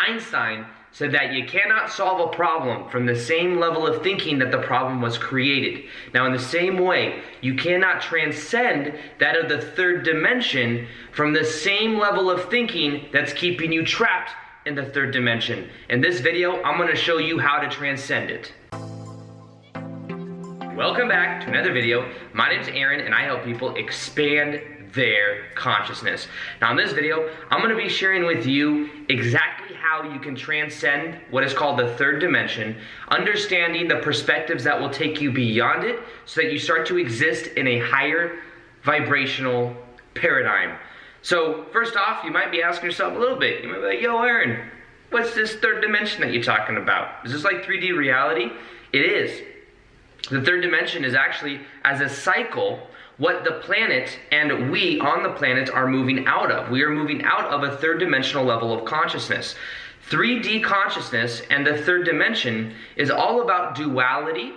Einstein said that you cannot solve a problem from the same level of thinking that the problem was created. Now, in the same way, you cannot transcend that of the third dimension from the same level of thinking that's keeping you trapped in the third dimension. In this video, I'm going to show you how to transcend it. Welcome back to another video. My name is Aaron, and I help people expand their consciousness. Now in this video, I'm going to be sharing with you exactly how you can transcend what is called the third dimension, understanding the perspectives that will take you beyond it so that you start to exist in a higher vibrational paradigm. So first off, you might be asking yourself a little bit, you might be like, yo Aaron, what's this third dimension that you're talking about? Is this like 3D reality? It is. The third dimension is actually, as a cycle, what the planet and we on the planet are moving out of. We are moving out of a third dimensional level of consciousness. 3D consciousness and the third dimension is all about duality.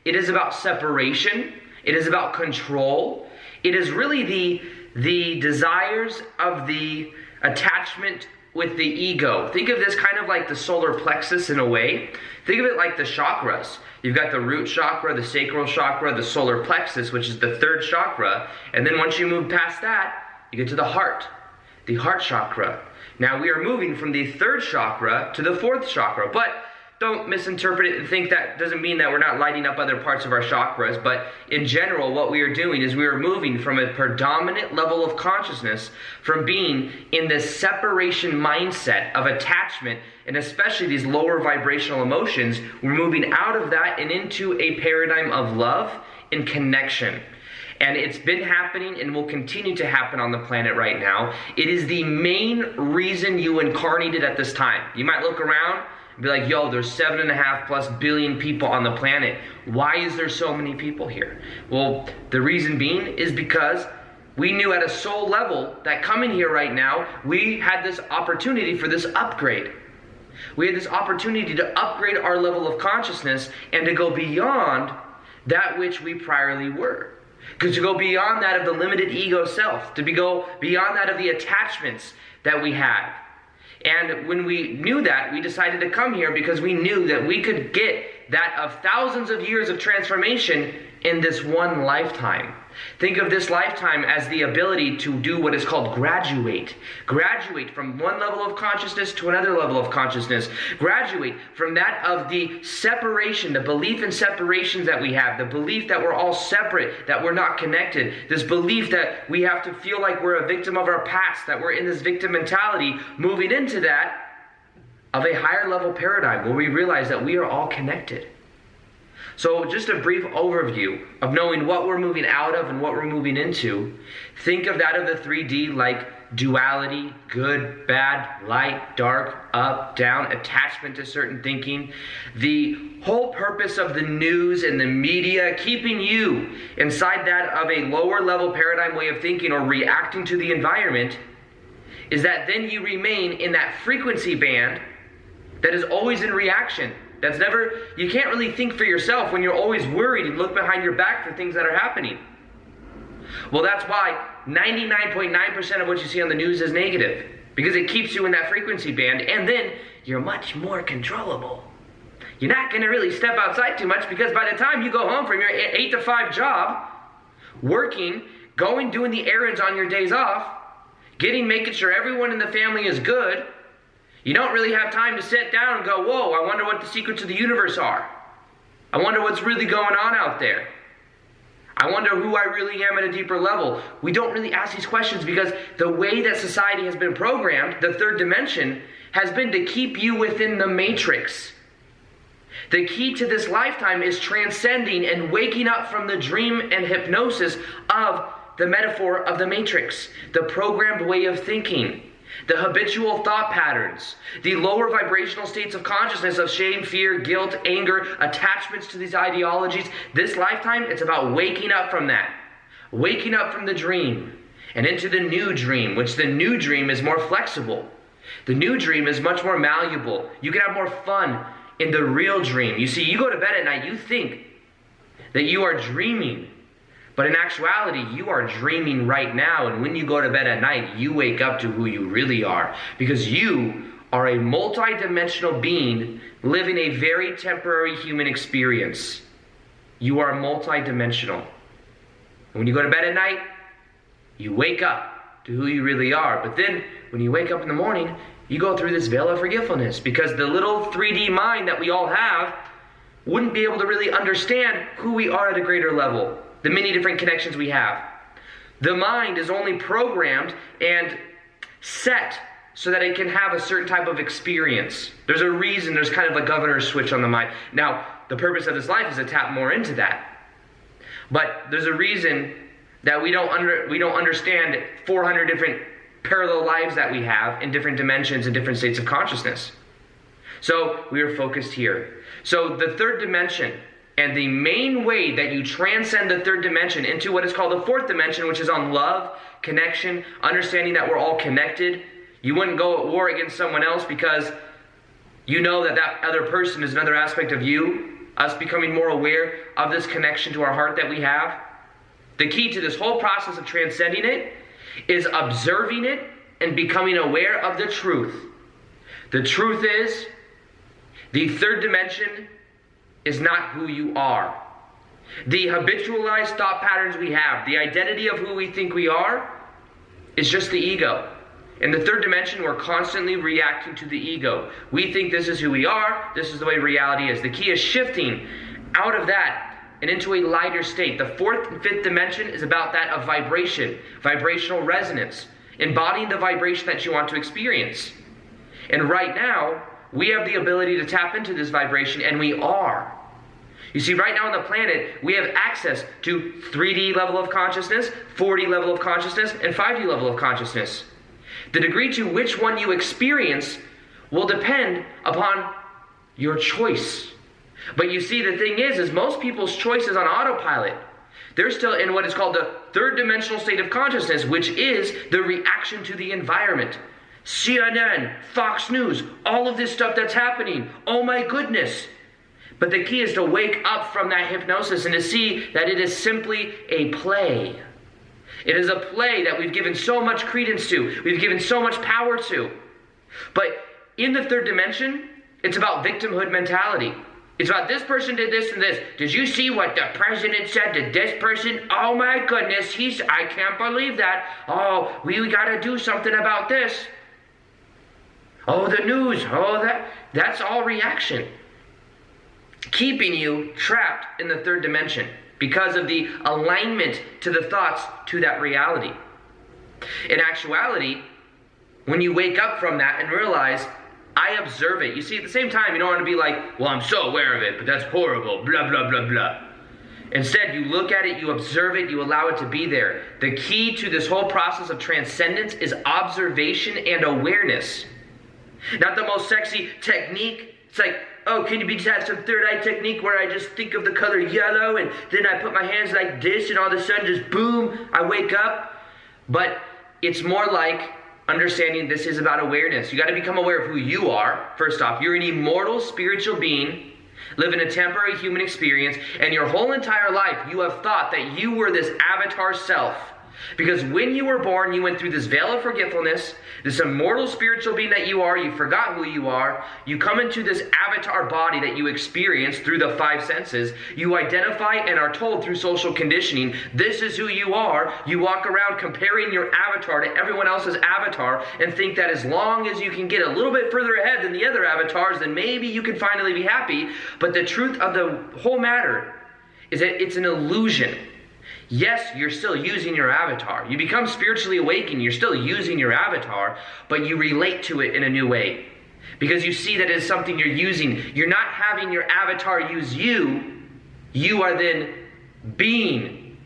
It is about separation. It is about control. It is really the desires of the attachment with the ego. Think of this kind of like the solar plexus in a way. Think of it like the chakras. You've got the root chakra, the sacral chakra, the solar plexus, which is the third chakra. And then once you move past that, you get to the heart chakra. Now we are moving from the third chakra to the fourth chakra. But don't misinterpret it and think that doesn't mean that we're not lighting up other parts of our chakras. But in general, what we are doing is we are moving from a predominant level of consciousness, from being in this separation mindset of attachment, and especially these lower vibrational emotions. We're moving out of that and into a paradigm of love and connection. And it's been happening and will continue to happen on the planet right now. It is the main reason you incarnated at this time. You might look around and be like, yo, there's 7.5+ billion people on the planet. Why is there so many people here? Well, the reason being is because we knew at a soul level that coming here right now, we had this opportunity for this upgrade. We had this opportunity to upgrade our level of consciousness and to go beyond that which we priorly were. Because to go beyond that of the limited ego self, to go beyond that of the attachments that we had. And when we knew that, we decided to come here because we knew that we could get that of thousands of years of transformation in this one lifetime. Think of this lifetime as the ability to do what is called graduate. Graduate from one level of consciousness to another level of consciousness. Graduate from that of the separation, the belief in separations that we have, the belief that we're all separate, that we're not connected, this belief that we have to feel like we're a victim of our past, that we're in this victim mentality, moving into that of a higher level paradigm where we realize that we are all connected. So just a brief overview of knowing what we're moving out of and what we're moving into. Think of that of the 3D like duality, good, bad, light, dark, up, down, attachment to certain thinking. The whole purpose of the news and the media keeping you inside that of a lower level paradigm way of thinking or reacting to the environment is that then you remain in that frequency band that is always in reaction. That's never, you can't really think for yourself when you're always worried and look behind your back for things that are happening. Well, that's why 99.9% of what you see on the news is negative, because it keeps you in that frequency band, and then you're much more controllable. You're not going to really step outside too much, because by the time you go home from your 8 to 5 job, working, doing the errands on your days off, making sure everyone in the family is good, you don't really have time to sit down and go, whoa, I wonder what the secrets of the universe are. I wonder what's really going on out there. I wonder who I really am at a deeper level. We don't really ask these questions because the way that society has been programmed, the third dimension, has been to keep you within the matrix. The key to this lifetime is transcending and waking up from the dream and hypnosis of the metaphor of the matrix, the programmed way of thinking. The habitual thought patterns, the lower vibrational states of consciousness of shame, fear, guilt, anger, attachments to these ideologies. This lifetime, it's about waking up from that. Waking up from the dream and into the new dream, which the new dream is more flexible. The new dream is much more malleable. You can have more fun in the real dream. You see, you go to bed at night, you think that you are dreaming. But in actuality, you are dreaming right now, and when you go to bed at night, you wake up to who you really are, because you are a multidimensional being living a very temporary human experience. You are multidimensional. When you go to bed at night, you wake up to who you really are. But then, when you wake up in the morning, you go through this veil of forgetfulness, because the little 3D mind that we all have wouldn't be able to really understand who we are at a greater level, the many different connections we have. The mind is only programmed and set so that it can have a certain type of experience. There's a reason, there's kind of a governor's switch on the mind. Now, the purpose of this life is to tap more into that. But there's a reason that we don't understand 400 different parallel lives that we have in different dimensions and different states of consciousness. So we are focused here. So the third dimension, and the main way that you transcend the third dimension into what is called the fourth dimension, which is on love, connection, understanding that we're all connected. You wouldn't go at war against someone else because you know that that other person is another aspect of you. Us becoming more aware of this connection to our heart that we have. The key to this whole process of transcending it is observing it and becoming aware of the truth. The truth is, the third dimension is not who you are. The habitualized thought patterns we have, the identity of who we think we are, is just the ego. In the third dimension, we're constantly reacting to the ego. We think this is who we are, this is the way reality is. The key is shifting out of that and into a lighter state. The fourth and fifth dimension is about that of vibration, vibrational resonance, embodying the vibration that you want to experience. And right now, we have the ability to tap into this vibration, and we are. You see, right now on the planet, we have access to 3D level of consciousness, 4D level of consciousness, and 5D level of consciousness. The degree to which one you experience will depend upon your choice. But you see, the thing is most people's choice is on autopilot. They're still in what is called the third dimensional state of consciousness, which is the reaction to the environment. CNN, Fox News, all of this stuff that's happening. Oh my goodness. But the key is to wake up from that hypnosis and to see that it is simply a play. It is a play that we've given so much credence to. We've given so much power to. But in the third dimension, it's about victimhood mentality. It's about this person did this and this. Did you see what the president said to this person? Oh my goodness, I can't believe that. Oh, we gotta do something about this. Oh, the news. Oh, that's all reaction. Keeping you trapped in the third dimension because of the alignment to the thoughts to that reality. In actuality, when you wake up from that and realize, I observe it. You see, at the same time, you don't want to be like, well, I'm so aware of it, but that's horrible, blah, blah, blah, blah. Instead, you look at it, you observe it, you allow it to be there. The key to this whole process of transcendence is observation and awareness. Not the most sexy technique. It's like, oh, can you just have some third eye technique where I just think of the color yellow and then I put my hands like this and all of a sudden just boom, I wake up. But it's more like understanding this is about awareness. You got to become aware of who you are. First off, you're an immortal spiritual being, living a temporary human experience, and your whole entire life you have thought that you were this avatar self. Because when you were born, you went through this veil of forgetfulness, this immortal spiritual being that you are, you forgot who you are, you come into this avatar body that you experience through the five senses, you identify and are told through social conditioning, this is who you are. You walk around comparing your avatar to everyone else's avatar and think that as long as you can get a little bit further ahead than the other avatars, then maybe you can finally be happy. But the truth of the whole matter is that it's an illusion. Yes, you're still using your avatar. You become spiritually awakened, you're still using your avatar, but you relate to it in a new way. Because you see that as something you're using. You're not having your avatar use you. You are then being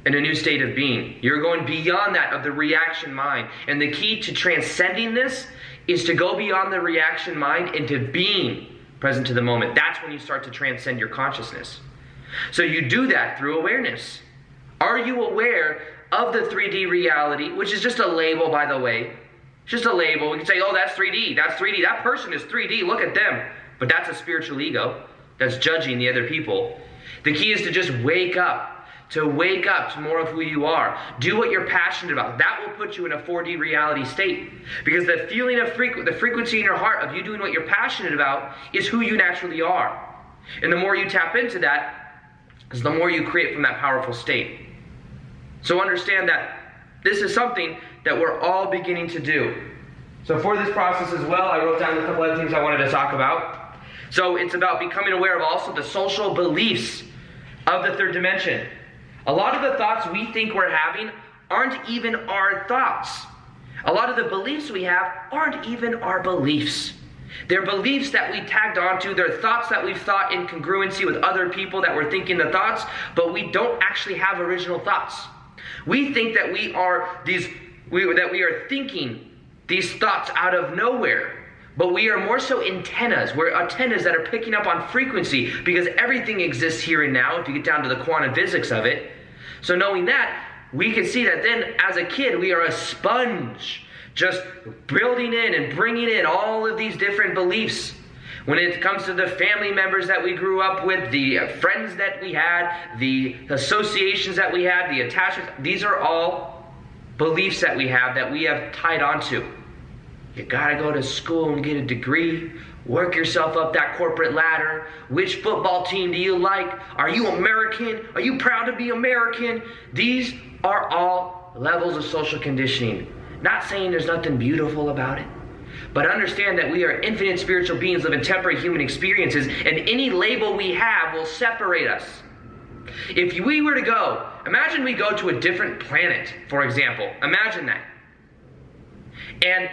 in a new state of being. You're going beyond that of the reaction mind. And the key to transcending this is to go beyond the reaction mind into being present to the moment. That's when you start to transcend your consciousness. So you do that through awareness. Are you aware of the 3D reality, which is just a label, by the way? It's just a label. We can say, oh, that's 3D. That's 3D. That person is 3D. Look at them. But that's a spiritual ego that's judging the other people. The key is to just wake up to wake up to more of who you are. Do what you're passionate about. That will put you in a 4D reality state. Because the feeling of the frequency in your heart of you doing what you're passionate about is who you naturally are. And the more you tap into that, is the more you create from that powerful state. So understand that this is something that we're all beginning to do. So for this process as well, I wrote down a couple other things I wanted to talk about. So it's about becoming aware of also the social beliefs of the third dimension. A lot of the thoughts we think we're having aren't even our thoughts. A lot of the beliefs we have aren't even our beliefs. They're beliefs that we tagged onto. They're thoughts that we've thought in congruency with other people that we're thinking the thoughts, but we don't actually have original thoughts. We think that we are thinking these thoughts out of nowhere. But we are more so antennas. We're antennas that are picking up on frequency because everything exists here and now if you get down to the quantum physics of it. So knowing that, we can see that then as a kid, we are a sponge, just building in and bringing in all of these different beliefs. When it comes to the family members that we grew up with, the friends that we had, the associations that we had, the attachments, these are all beliefs that we have tied onto. You gotta go to school and get a degree, work yourself up that corporate ladder. Which football team do you like? Are you American? Are you proud to be American? These are all levels of social conditioning. Not saying there's nothing beautiful about it, but understand that we are infinite spiritual beings living temporary human experiences, and any label we have will separate us. If we were to go, imagine we go to a different planet, for example. Imagine that. And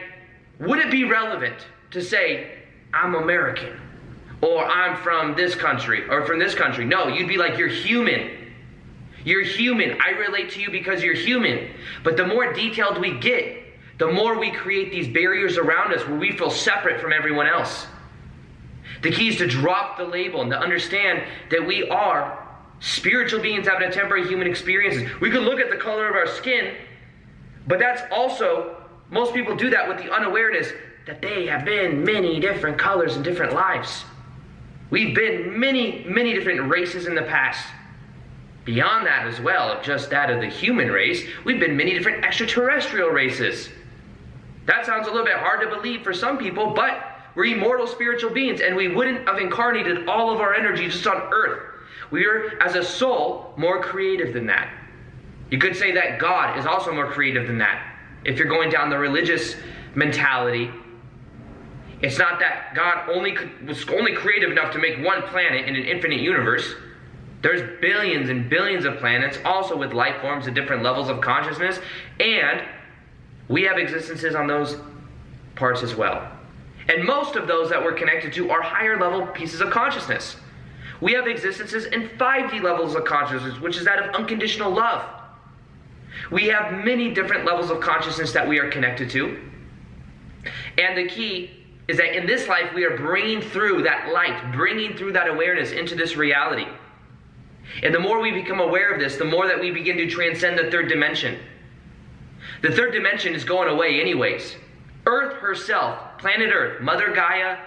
would it be relevant to say, I'm American, or I'm from this country, or from this country? No, you'd be like, you're human. You're human. I relate to you because you're human. But the more detailed we get, the more we create these barriers around us where we feel separate from everyone else. The key is to drop the label and to understand that we are spiritual beings having a temporary human experiences. We could look at the color of our skin, but that's also, most people do that with the unawareness that they have been many different colors in different lives. We've been many, many different races in the past. Beyond that as well, of just that of the human race, we've been many different extraterrestrial races. That sounds a little bit hard to believe for some people, but we're immortal spiritual beings, and we wouldn't have incarnated all of our energy just on Earth. We are, as a soul, more creative than that. You could say that God is also more creative than that. If you're going down the religious mentality, it's not that God was only creative enough to make one planet in an infinite universe. There's billions and billions of planets, also with life forms at different levels of consciousness, and we have existences on those parts as well. And most of those that we're connected to are higher level pieces of consciousness. We have existences in 5D levels of consciousness, which is that of unconditional love. We have many different levels of consciousness that we are connected to. And the key is that in this life, we are bringing through that light, bringing through that awareness into this reality. And the more we become aware of this, the more that we begin to transcend the third dimension. The third dimension is going away anyways. Earth herself, planet Earth, Mother Gaia,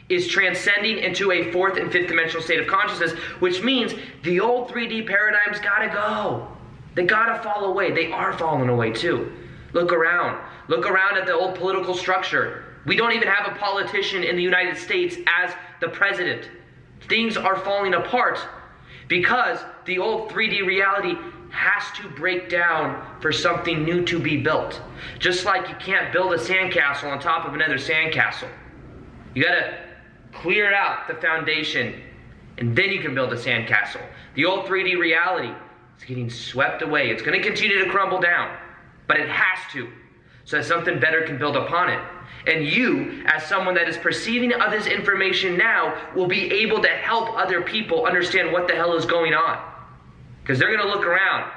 is transcending into a fourth and fifth dimensional state of consciousness, which means the old 3D paradigms gotta go. They gotta fall away. They are falling away too. Look around. Look around at the old political structure. We don't even have a politician in the United States as the president. Things are falling apart because the old 3D reality has to break down for something new to be built. Just like you can't build a sandcastle on top of another sandcastle. You gotta clear out the foundation and then you can build a sandcastle. The old 3D reality is getting swept away. It's gonna continue to crumble down, but it has to, so that something better can build upon it. And you, as someone that is perceiving this information now, will be able to help other people understand what the hell is going on. Because they're going to look around,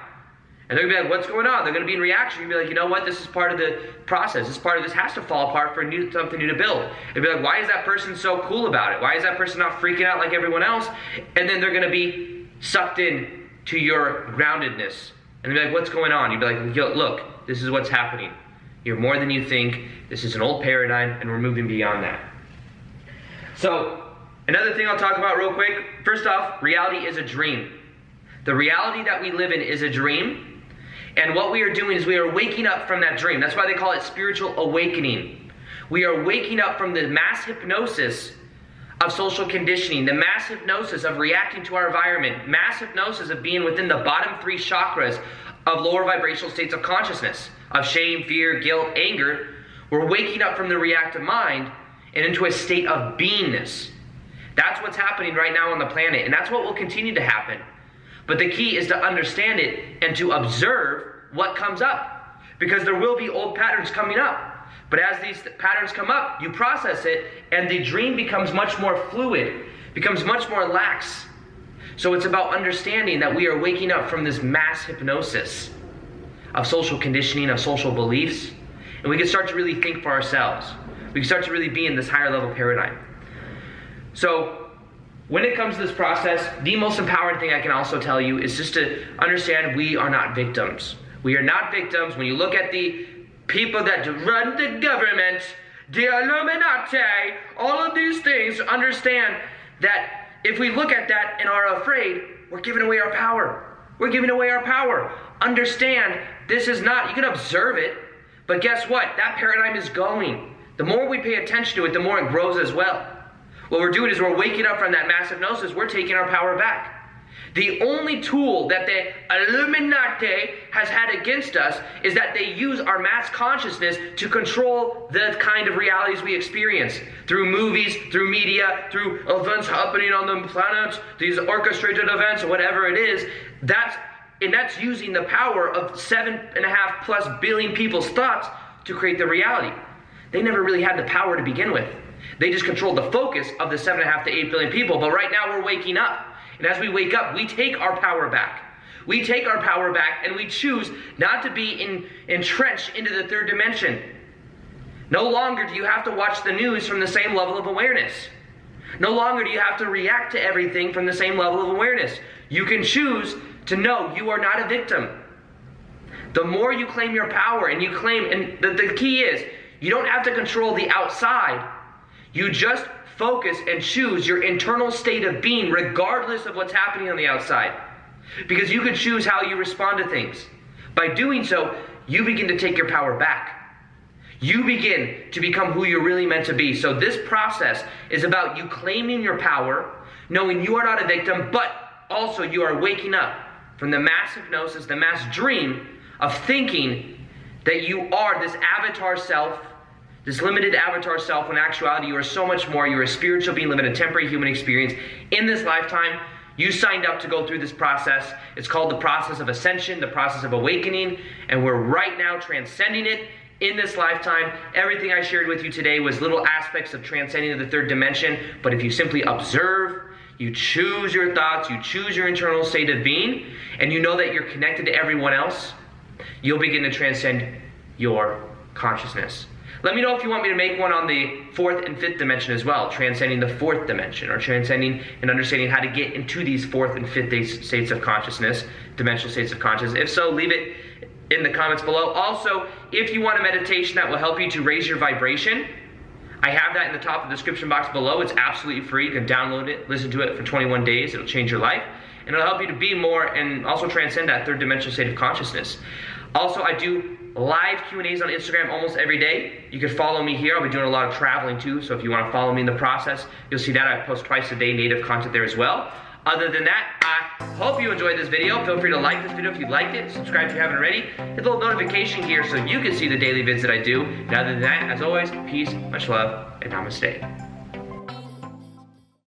and they're going to be like, what's going on? They're going to be in reaction. You'll be like, you know what? This is part of the process. This part of this has to fall apart for something new to build. And be like, why is that person so cool about it? Why is that person not freaking out like everyone else? And then they're going to be sucked in to your groundedness. And they'll be like, what's going on? You'll be like, yo, look, this is what's happening. You're more than you think. This is an old paradigm, and we're moving beyond that. So, another thing I'll talk about real quick. First off, reality is a dream. The reality that we live in is a dream, and what we are doing is we are waking up from that dream. That's why they call it spiritual awakening. We are waking up from the mass hypnosis of social conditioning, the mass hypnosis of reacting to our environment, mass hypnosis of being within the bottom 3 chakras of lower vibrational states of consciousness, of shame, fear, guilt, anger. We're waking up from the reactive mind and into a state of beingness. That's what's happening right now on the planet, and that's what will continue to happen. But the key is to understand it and to observe what comes up, because there will be old patterns coming up. But as these patterns come up, you process it, and the dream becomes much more fluid, becomes much more lax. So it's about understanding that we are waking up from this mass hypnosis of social conditioning, of social beliefs, and we can start to really think for ourselves. We can start to really be in this higher level paradigm. So when it comes to this process, the most empowering thing I can also tell you is just to understand we are not victims. We are not victims. When you look at the people that run the government, the Illuminati, all of these things, understand that if we look at that and are afraid, we're giving away our power. We're giving away our power. Understand, this is not, you can observe it, but guess what? That paradigm is going. The more we pay attention to it, the more it grows as well. What we're doing is we're waking up from that mass hypnosis, we're taking our power back. The only tool that the Illuminati has had against us is that they use our mass consciousness to control the kind of realities we experience. Through movies, through media, through events happening on the planet, these orchestrated events, whatever it is. That's using the power of 7.5+ billion people's thoughts to create the reality. They never really had the power to begin with. They just controlled the focus of the 7.5 to 8 billion people. But right now we're waking up. And as we wake up, we take our power back. We take our power back and we choose not to be entrenched into the 3rd dimension. No longer do you have to watch the news from the same level of awareness. No longer do you have to react to everything from the same level of awareness. You can choose to know you are not a victim. The more you claim your power and you claim, and the key is, you don't have to control the outside. You just focus and choose your internal state of being regardless of what's happening on the outside. Because you can choose how you respond to things. By doing so, you begin to take your power back. You begin to become who you're really meant to be. So this process is about you claiming your power, knowing you are not a victim, but also you are waking up from the mass hypnosis, the mass dream of thinking that you are this avatar self, this limited avatar self, when in actuality you are so much more. You're a spiritual being living a temporary human experience. In this lifetime, you signed up to go through this process. It's called the process of ascension, the process of awakening, and we're right now transcending it in this lifetime. Everything I shared with you today was little aspects of transcending to the 3rd dimension, but if you simply observe, you choose your thoughts, you choose your internal state of being, and you know that you're connected to everyone else, you'll begin to transcend your consciousness. Let me know if you want me to make one on the 4th and 5th dimension as well, transcending the 4th dimension, or transcending and understanding how to get into these 4th and 5th states of consciousness, dimensional states of consciousness. If so, leave it in the comments below. Also, if you want a meditation that will help you to raise your vibration, I have that in the top of the description box below. It's absolutely free. You can download it, listen to it for 21 days. It'll change your life, and it'll help you to be more and also transcend that 3rd dimensional state of consciousness. Also, I do live Q&As on Instagram almost every day. You can follow me here. I'll be doing a lot of traveling too, so if you want to follow me in the process, you'll see that I post twice a day native content there as well. Other than that, I hope you enjoyed this video. Feel free to like this video if you liked it. Subscribe if you haven't already. Hit the little notification here so you can see the daily vids that I do. And other than that, as always, peace, much love, and namaste.